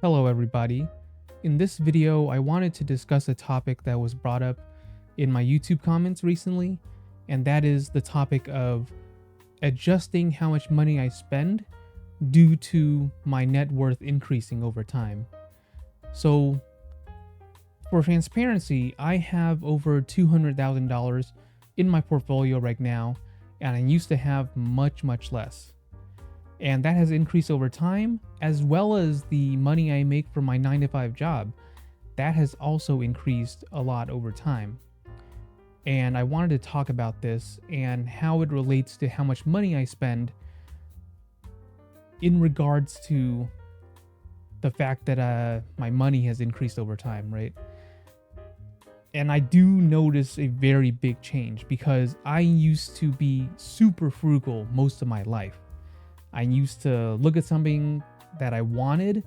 Hello everybody. In this video, I wanted to discuss a topic that was brought up in my YouTube comments recently, and that is the topic of adjusting how much money I spend due to my net worth increasing over time. So, for transparency, I have over $200,000 in my portfolio right now, and I used to have much less. And that has increased over time, as well as the money I make from my 9 to 5 job. That has also increased a lot over time. And I wanted to talk about this and how it relates to how much money I spend in regards to the fact that my money has increased over time, right? And I do notice a very big change because I used to be super frugal most of my life. I used to look at something that I wanted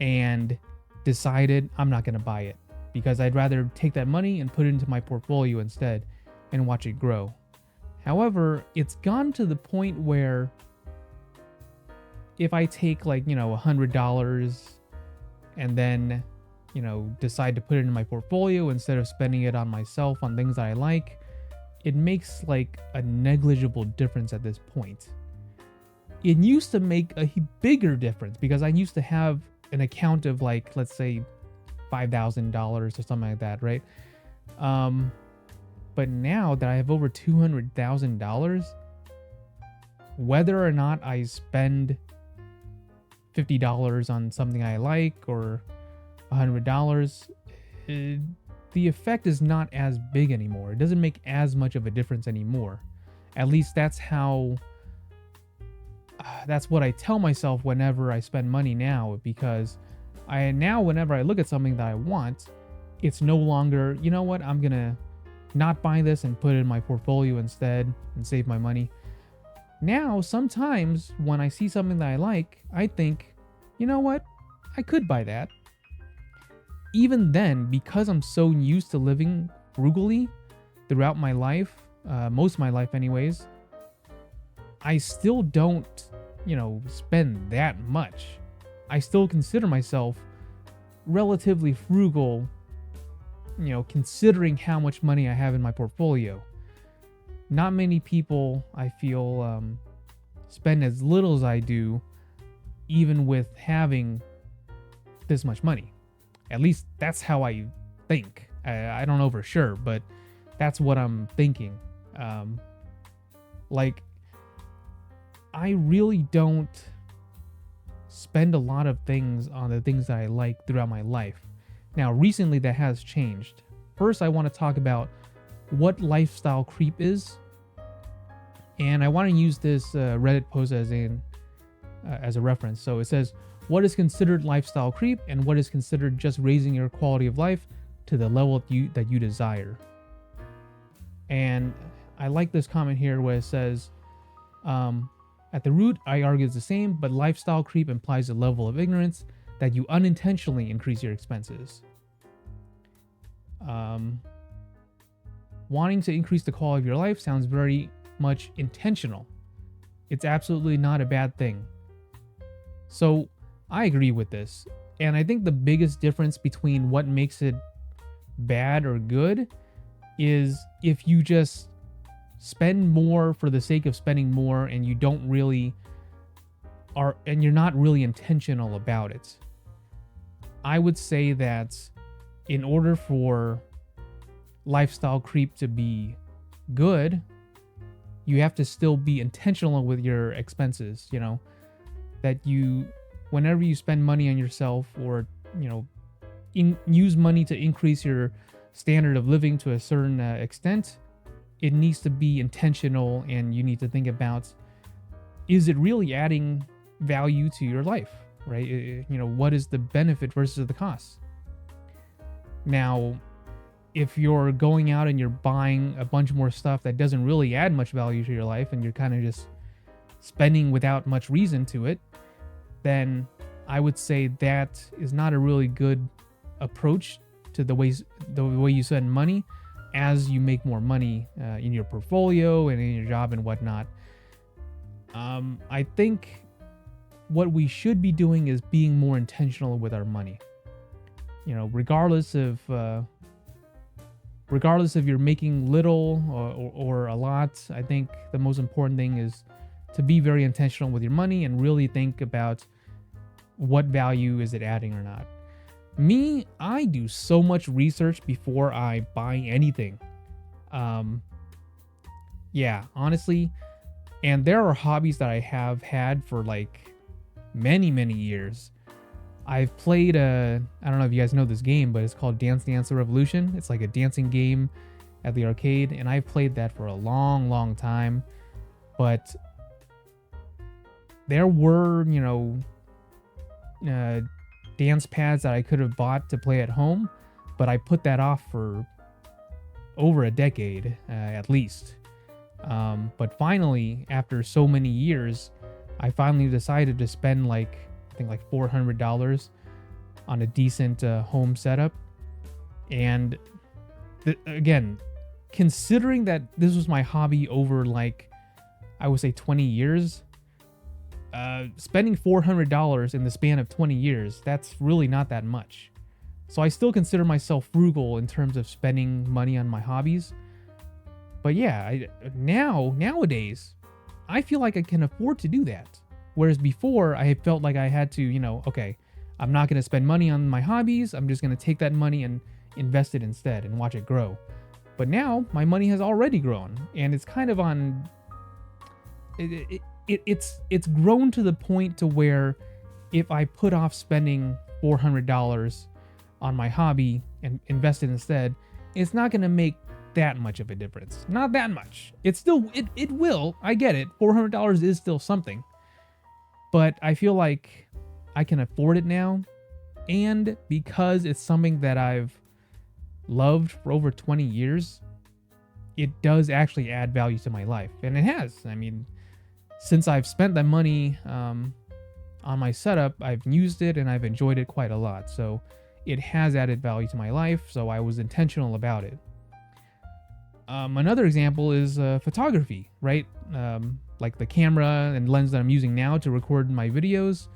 and decided I'm not going to buy it because I'd rather take that money and put it into my portfolio instead and watch it grow. However, it's gone to the point where if I take $100 and then, decide to put it in my portfolio instead of spending it on myself on things that I like, it makes like a negligible difference at this point. It used to make a bigger difference because I used to have an account of let's say $5,000 or something like that, right? But now that I have over $200,000, whether or not I spend $50 on something I like or $100, the effect is not as big anymore. It doesn't make as much of a difference anymore. At least that's what I tell myself whenever I spend money now, because whenever I look at something that I want, it's no longer, you know what, I'm gonna not buy this and put it in my portfolio instead and save my money. Now, sometimes when I see something that I like, I think, you know what, I could buy that. Even then, because I'm so used to living frugally throughout my life, most of my life anyways, I still don't, spend that much. I still consider myself relatively frugal, considering how much money I have in my portfolio. Not many people, I feel, spend as little as I do, even with having this much money. At least that's how I think. I don't know for sure, but that's what I'm thinking. I really don't spend a lot of things on the things that I like throughout my life. Now, recently that has changed. First, I want to talk about what lifestyle creep is. And I want to use this Reddit post as a reference. So it says, what is considered lifestyle creep and what is considered just raising your quality of life to the level that you desire. And I like this comment here where it says, at the root, I argue it's the same, but lifestyle creep implies a level of ignorance that you unintentionally increase your expenses. Wanting to increase the quality of your life sounds very much intentional. It's absolutely not a bad thing. So I agree with this. And I think the biggest difference between what makes it bad or good is if you just spend more for the sake of spending more and you don't really and you're not really intentional about it. I would say that in order for lifestyle creep to be good, you have to still be intentional with your expenses, that whenever you spend money on yourself or, use money to increase your standard of living to a certain extent, it needs to be intentional, and you need to think about, is it really adding value to your life, right? What is the benefit versus the cost? Now, if you're going out and you're buying a bunch more stuff that doesn't really add much value to your life and you're kind of just spending without much reason to it, then I would say that is not a really good approach to the way you spend money as you make more money in your portfolio and in your job and whatnot. I think what we should be doing is being more intentional with our money. You know, regardless if you're making little or a lot, I think the most important thing is to be very intentional with your money and really think about what value is it adding or not. Me, I do so much research before I buy anything. Yeah, honestly. And there are hobbies that I have had for like many, many years. I've played I don't know if you guys know this game, but it's called Dance Dance Revolution. It's like a dancing game at the arcade, and I've played that for a long, long time. But there were, dance pads that I could have bought to play at home, but I put that off for over a decade, at least. But finally, after so many years, I finally decided to spend I think like $400 on a decent home setup. And again, considering that this was my hobby over I would say 20 years, spending $400 in the span of 20 years, that's really not that much. So I still consider myself frugal in terms of spending money on my hobbies. But yeah, nowadays, I feel like I can afford to do that. Whereas before, I felt like I had to, okay, I'm not going to spend money on my hobbies. I'm just going to take that money and invest it instead and watch it grow. But now my money has already grown, and it's kind of on. It's grown to the point to where if I put off spending $400 on my hobby and invest it instead, it's not going to make that much of a difference. Not that much. It's still it will. I get it. $400 is still something. But I feel like I can afford it now, and because it's something that I've loved for over 20 years, it does actually add value to my life. And it has. I mean, since I've spent that money on my setup, I've used it and I've enjoyed it quite a lot. So it has added value to my life, so I was intentional about it. Another example is photography, right? Like the camera and lens that I'm using now to record my videos.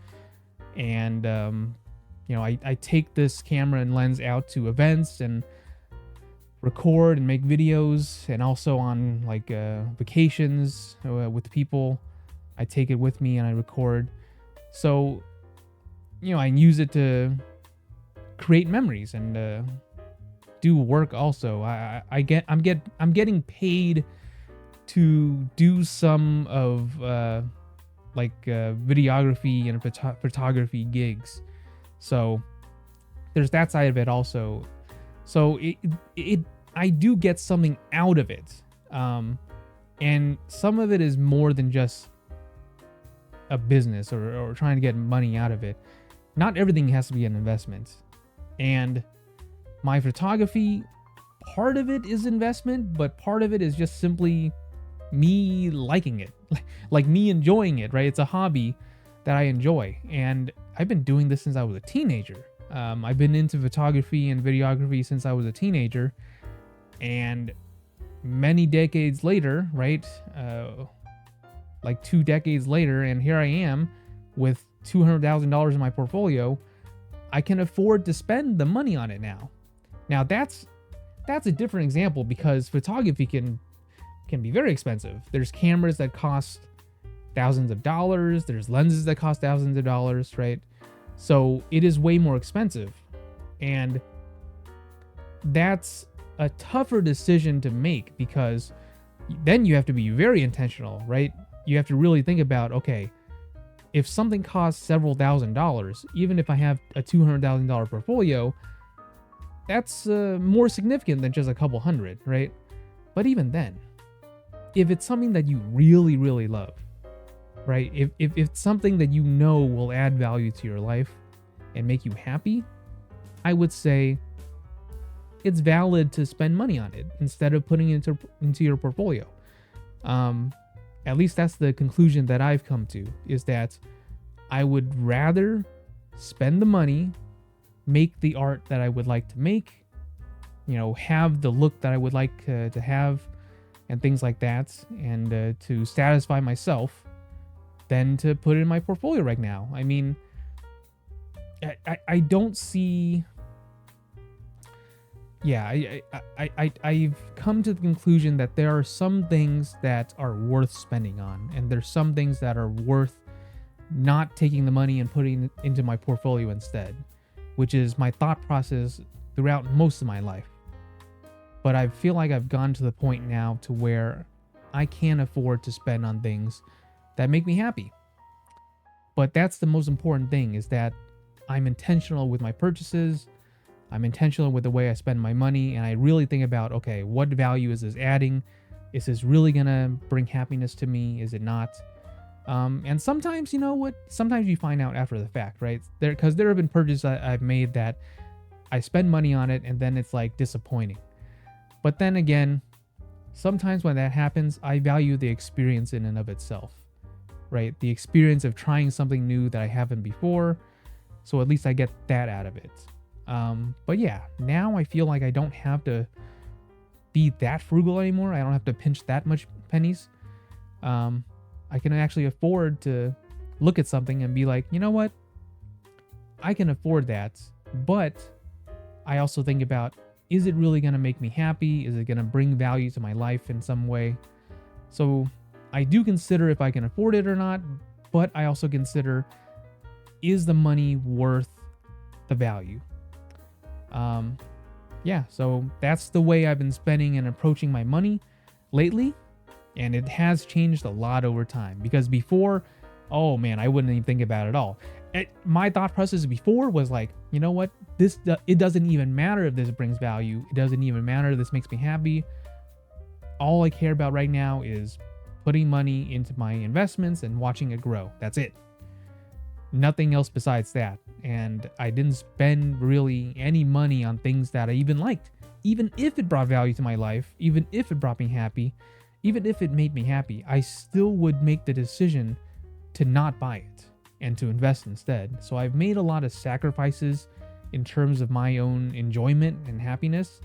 And, I take this camera and lens out to events and record and make videos, and also on vacations with people. I take it with me and I record. So, I use it to create memories and do work also. I'm getting paid to do some of videography and photography gigs. So there's that side of it also. So I do get something out of it. And some of it is more than just a business or trying to get money out of it. Not everything has to be an investment. And my photography, part of it is investment, but part of it is just simply me liking it, like me enjoying it, right? It's a hobby that I enjoy, and I've been doing this since I was a teenager. I've been into photography and videography since I was a teenager, and many decades later, right? 2 decades later, and here I am with $200,000 in my portfolio. I can afford to spend the money on it now. Now that's a different example, because photography can be very expensive. There's cameras that cost thousands of dollars. There's lenses that cost thousands of dollars, right? So it is way more expensive. And that's a tougher decision to make, because then you have to be very intentional, right? You have to really think about, okay, if something costs several $1,000s, even if I have a $200,000 portfolio, that's more significant than just a couple hundred, right? But even then, if it's something that you really, really love, right? If it's something that will add value to your life and make you happy, I would say it's valid to spend money on it instead of putting it into your portfolio. At least that's the conclusion that I've come to, is that I would rather spend the money, make the art that I would like to make, have the look that I would like to have, and things like that, and to satisfy myself, than to put it in my portfolio right now. I mean, I don't see. Yeah, I've come to the conclusion that there are some things that are worth spending on, and there's some things that are worth not taking the money and putting it into my portfolio instead, which is my thought process throughout most of my life. But I feel like I've gone to the point now to where I can't afford to spend on things that make me happy. But that's the most important thing, is that I'm intentional with my purchases. I'm intentional with the way I spend my money, and I really think about, okay, what value is this adding? Is this really gonna bring happiness to me? Is it not? And sometimes, you know what? Sometimes you find out after the fact, right? Because there have been purchases I've made that I spend money on it, and then it's like disappointing. But then again, sometimes when that happens, I value the experience in and of itself, right? The experience of trying something new that I haven't before. So at least I get that out of it. But yeah, now I feel like I don't have to be that frugal anymore. I don't have to pinch that much pennies. I can actually afford to look at something and be like, you know what? I can afford that, but I also think about, is it really going to make me happy? Is it going to bring value to my life in some way? So I do consider if I can afford it or not, but I also consider, is the money worth the value? Yeah, so that's the way I've been spending and approaching my money lately. And it has changed a lot over time, because before, oh man, I wouldn't even think about it at all. My thought process before was like, you know what? It doesn't even matter if this brings value. It doesn't even matter if this makes me happy. All I care about right now is putting money into my investments and watching it grow. That's it. Nothing else besides that. And I didn't spend really any money on things that I even liked. Even if it brought value to my life, even if it brought me happy, even if it made me happy, I still would make the decision to not buy it and to invest instead. So I've made a lot of sacrifices in terms of my own enjoyment and happiness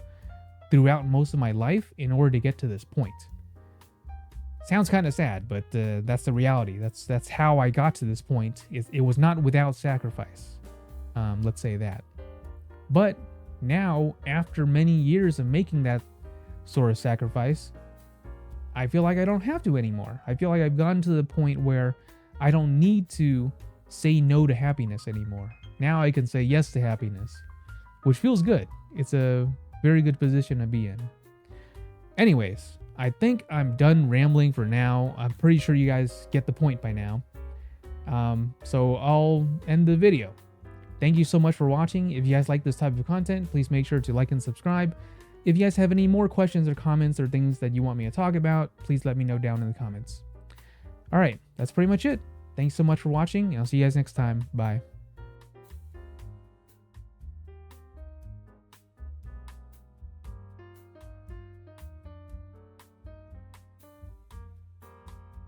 throughout most of my life in order to get to this point. Sounds kind of sad, but that's the reality. That's how I got to this point. It was not without sacrifice. Let's say that. But now, after many years of making that sort of sacrifice, I feel like I don't have to anymore. I feel like I've gotten to the point where I don't need to say no to happiness anymore. Now I can say yes to happiness, which feels good. It's a very good position to be in. Anyways, I think I'm done rambling for now. I'm pretty sure you guys get the point by now. So I'll end the video. Thank you so much for watching. If you guys like this type of content, please make sure to like and subscribe. If you guys have any more questions or comments or things that you want me to talk about, please let me know down in the comments. All right, that's pretty much it. Thanks so much for watching, and I'll see you guys next time. Bye.